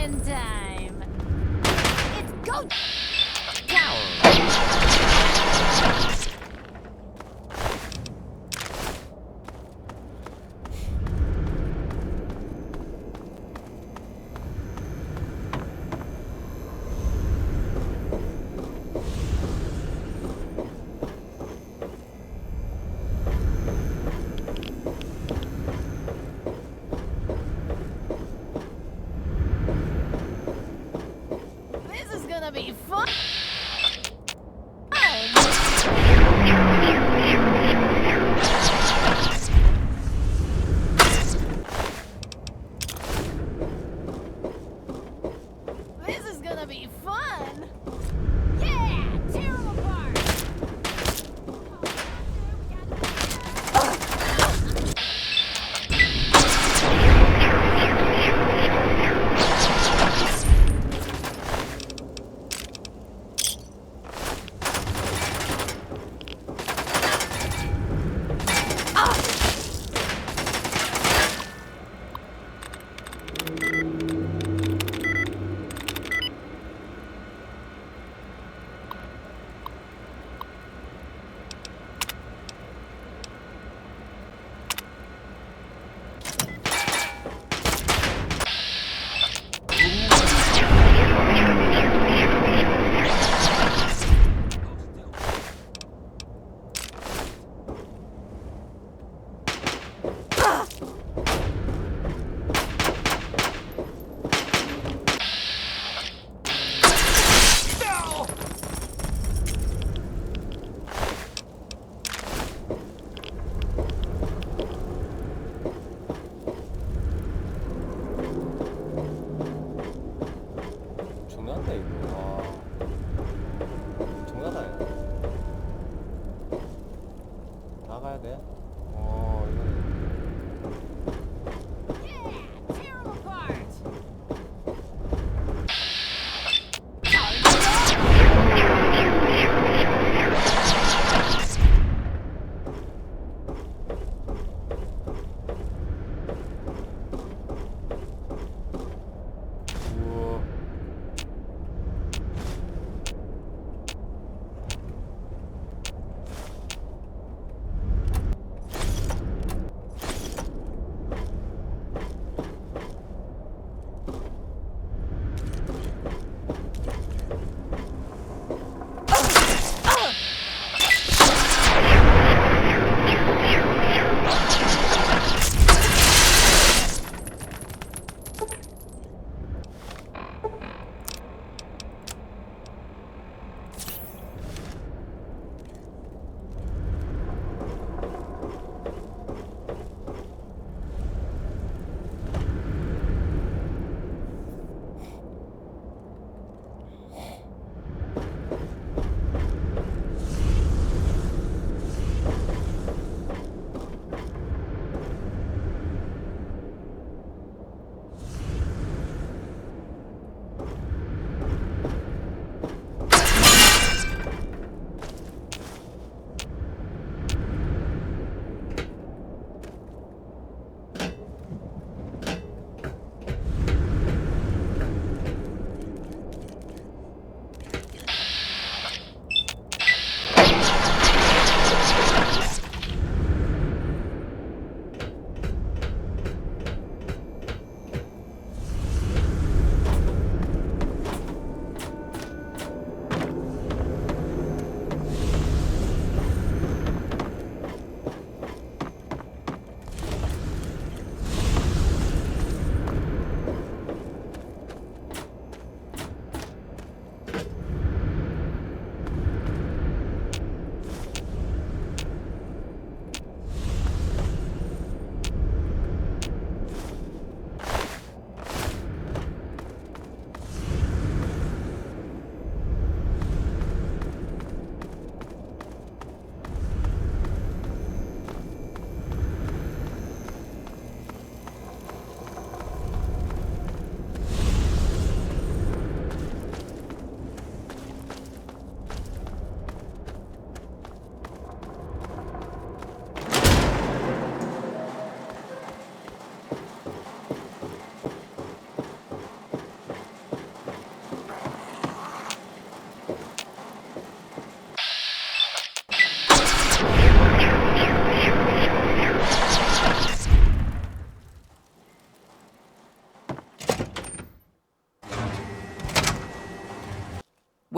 in time. It's go tower. This is gonna be fun!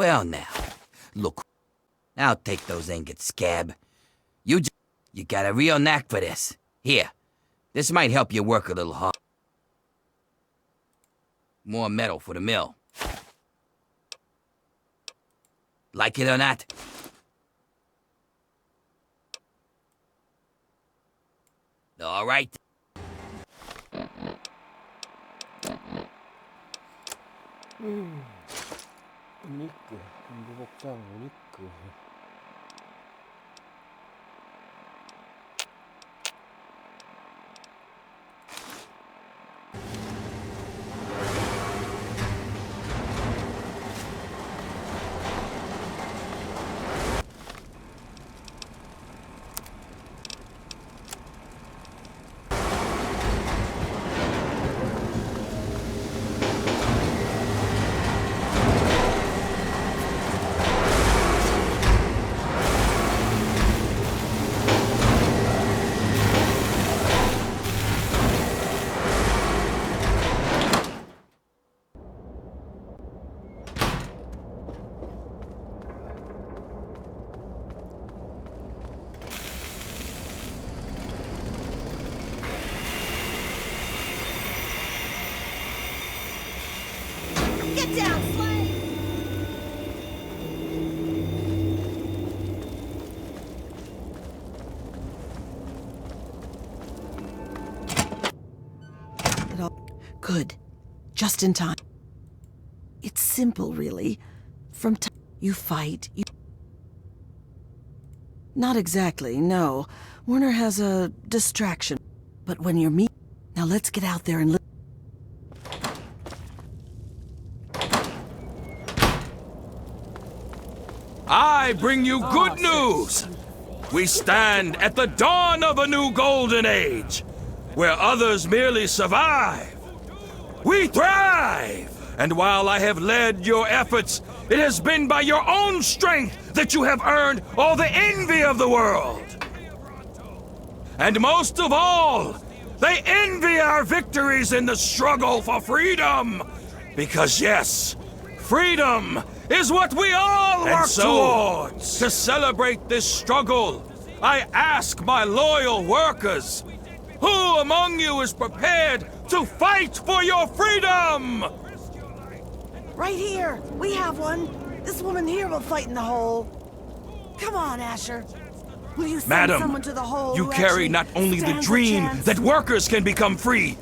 Well now, look, I'll take those ingots, Scab. You got a real knack for this. Here, this might help you work a little hard. More metal for the mill. Like it or not? All right. 오니크, 무복장 오니크. Get down, slave! Good. Just in time. It's simple, really. From time you fight, you... Not exactly, no. Werner has a distraction. But when you're me... Now let's get out there and... I bring you good news! We stand at the dawn of a new golden age, where others merely survive. We thrive! And while I have led your efforts, it has been by your own strength that you have earned all the envy of the world. And most of all, they envy our victories in the struggle for freedom. Because yes, freedom is what we all work towards. To celebrate this struggle, I ask my loyal workers, who among you is prepared to fight for your freedom? Right here! We have one! This woman here will fight in the hole. Come on, Asher. Will you send someone to the hole? You carry not only the dream that workers can become free,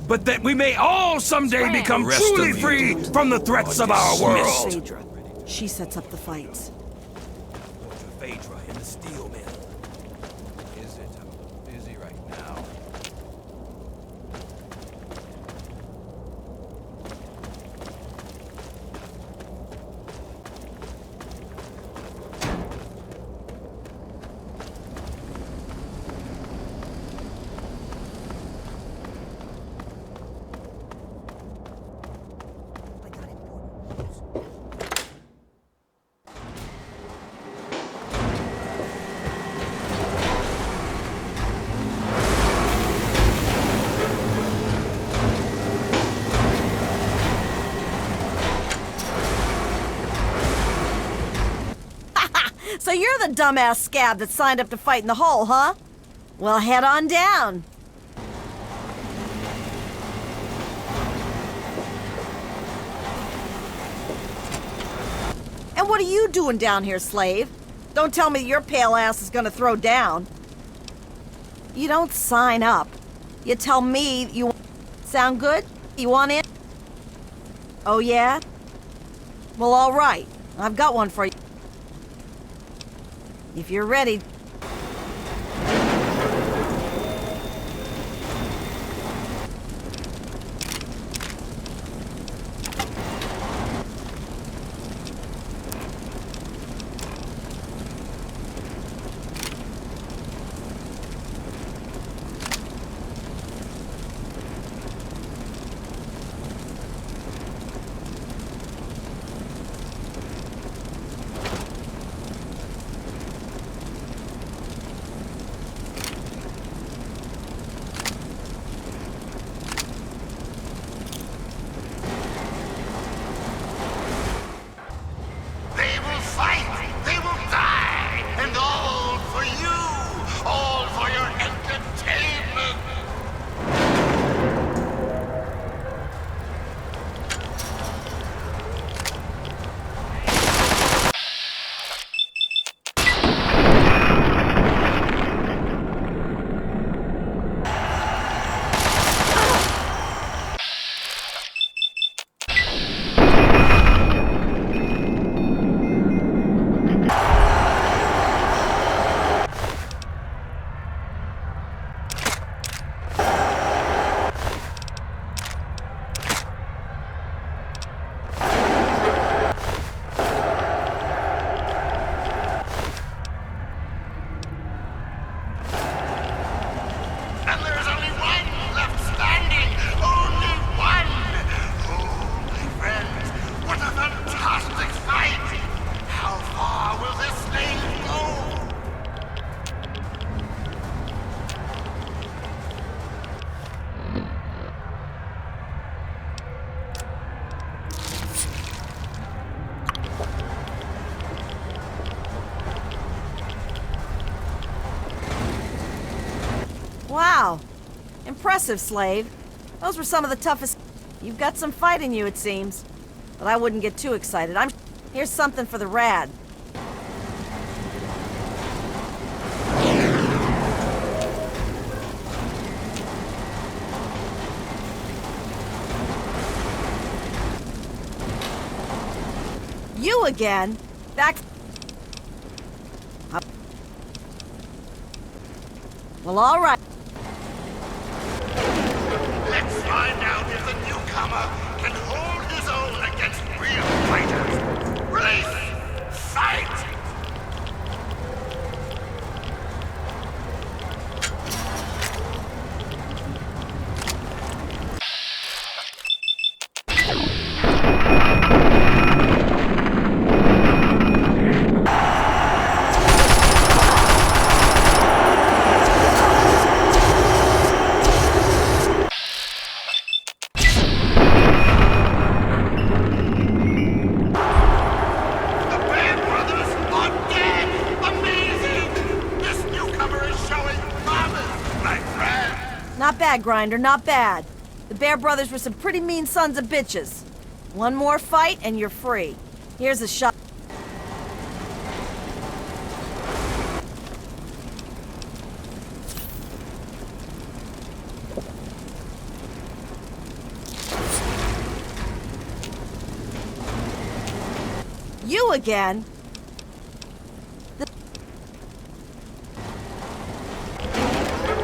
but that we may all someday become truly free from the threats of our world. Phaedra. She sets up the fights. Phaedra in the steel mill. Is it? I'm busy right now. So you're the dumbass scab that signed up to fight in the hole, huh? Well, head on down. And what are you doing down here, slave? Don't tell me your pale ass is gonna throw down. You don't sign up. You tell me you... Sound good? You want in? Oh, yeah? Well, all right. I've got one for you. If you're ready... impressive, Slave. Those were some of the toughest... You've got some fight in you, it seems. But I wouldn't get too excited. Here's something for the rad. You again? Back... Well, all right. Let's find out if the newcomer can hold his own against real fighters. Release! Fight! Not bad, Grinder, not bad. The Bear Brothers were some pretty mean sons of bitches. One more fight and you're free. Here's a shot. You again?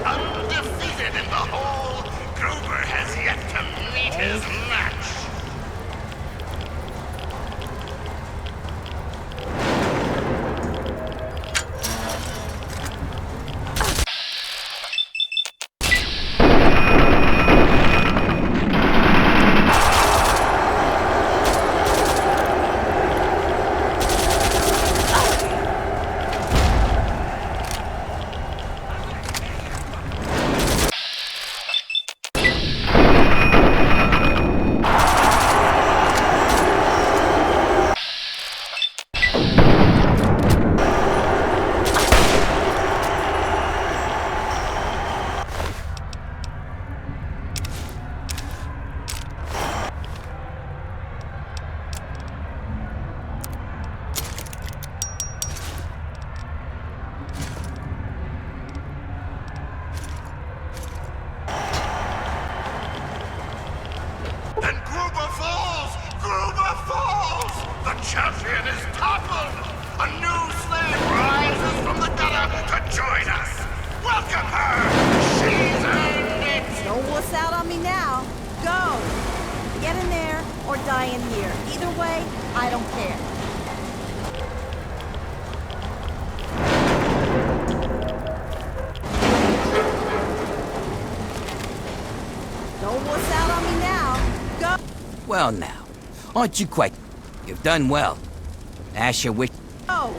Undefeated in the whole, Gruber has yet to meet his match. And Gruber falls! Gruber falls! The champion is toppled! A new slave rises from the gutter to join us! Welcome her! She's earned it! Don't wuss out on me now. Go! Get in there or die in here. Either way, I don't care. Don't wuss out on me now. Go! Well now, aren't you quite... You've done well. Asher wish... Go!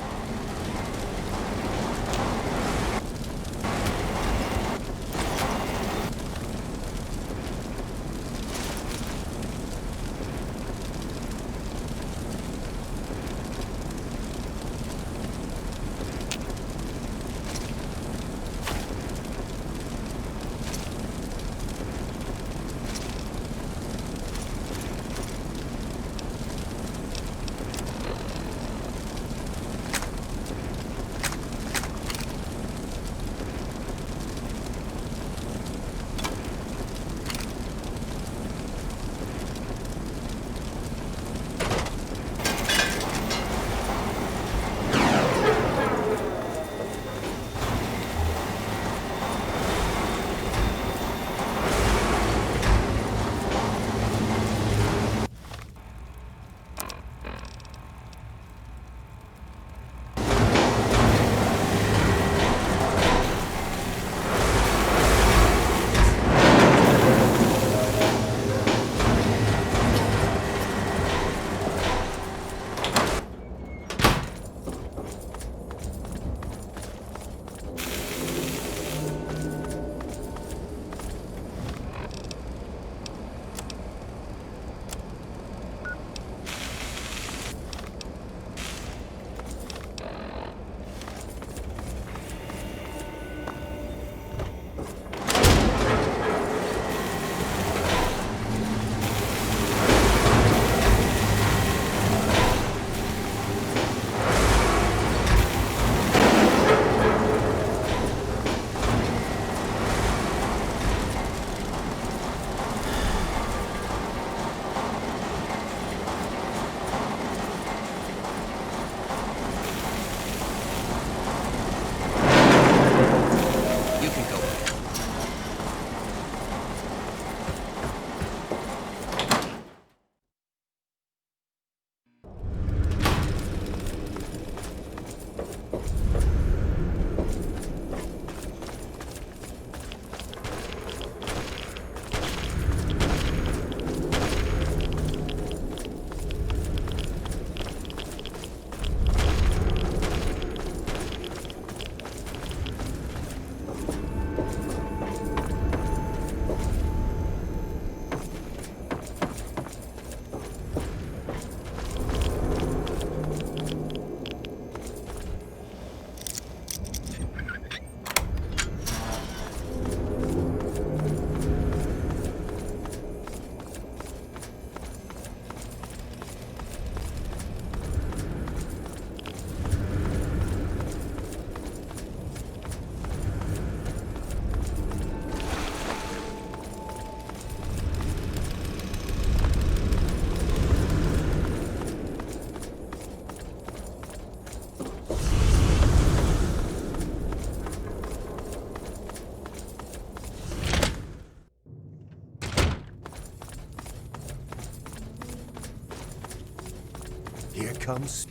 Here comes...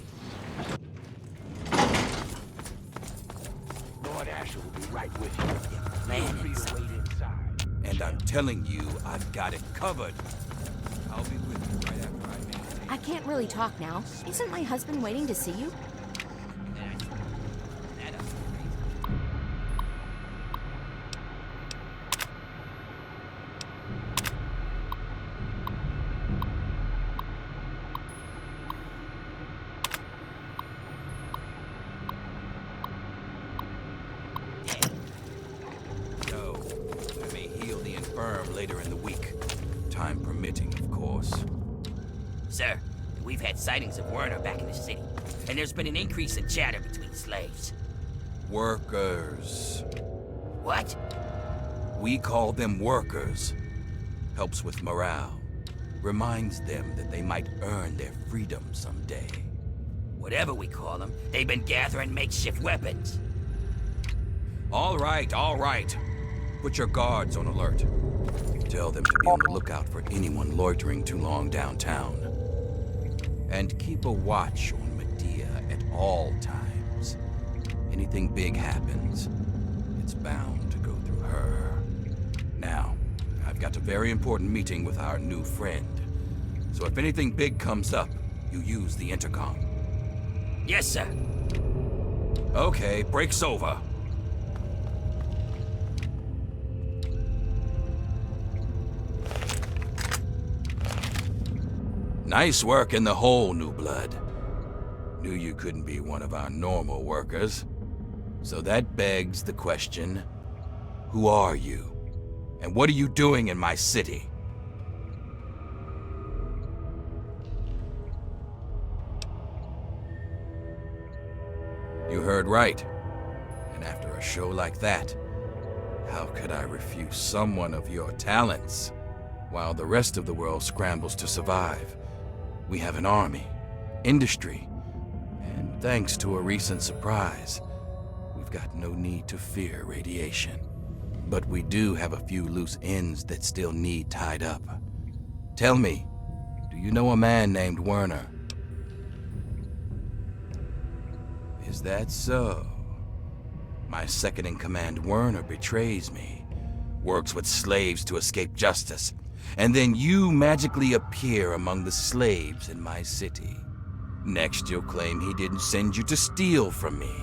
Lord Asher will be right with you. Man, Feel it's- free to wait inside. And I'm telling you, I've got it covered. I'll be with you right after I maintain. I can't really talk now. Isn't my husband waiting to see you? No, I may heal the infirm later in the week. Time permitting, of course. Sir, we've had sightings of Werner back in the city, and there's been an increase in chatter between slaves. Workers. What? We call them workers. Helps with morale. Reminds them that they might earn their freedom someday. Whatever we call them, they've been gathering makeshift weapons. All right, all right. Put your guards on alert. Tell them to be on the lookout for anyone loitering too long downtown. And keep a watch on Medea at all times. Anything big happens, it's bound to go through her. Now, I've got a very important meeting with our new friend. So if anything big comes up, you use the intercom. Yes, sir. Okay, break's over. Nice work in the hole, New Blood. Knew you couldn't be one of our normal workers. So that begs the question, who are you? And what are you doing in my city? You heard right. And after a show like that, how could I refuse someone of your talents? While the rest of the world scrambles to survive, we have an army, industry, and thanks to a recent surprise, we've got no need to fear radiation. But we do have a few loose ends that still need tied up. Tell me, do you know a man named Werner? Is that so? My second-in-command Werner betrays me, works with slaves to escape justice, and then you magically appear among the slaves in my city. Next, you'll claim he didn't send you to steal from me.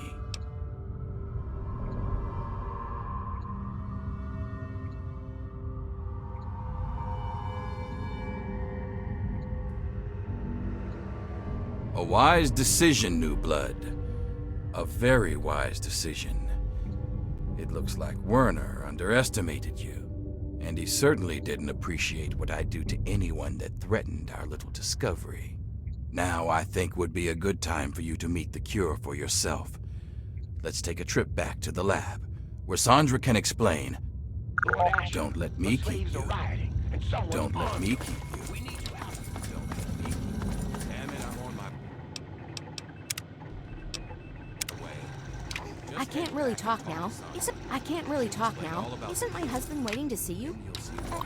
A wise decision, New Blood. A very wise decision. It looks like Werner underestimated you. And he certainly didn't appreciate what I do to anyone that threatened our little discovery. Now I think would be a good time for you to meet the cure for yourself. Let's take a trip back to the lab, where Sandra can explain. Don't let me keep you. Don't let me keep you. We need you out. Don't let me keep you. Damn it, I'm on my way. I can't really talk now. I can't really talk now. Isn't my husband waiting to see you? You'll see why.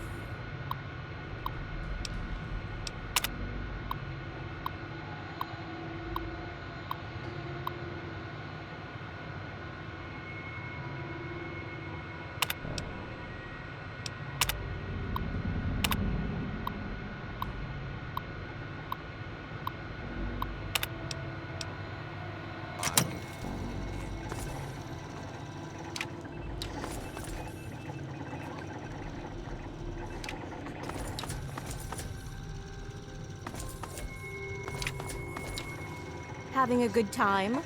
Having a good time?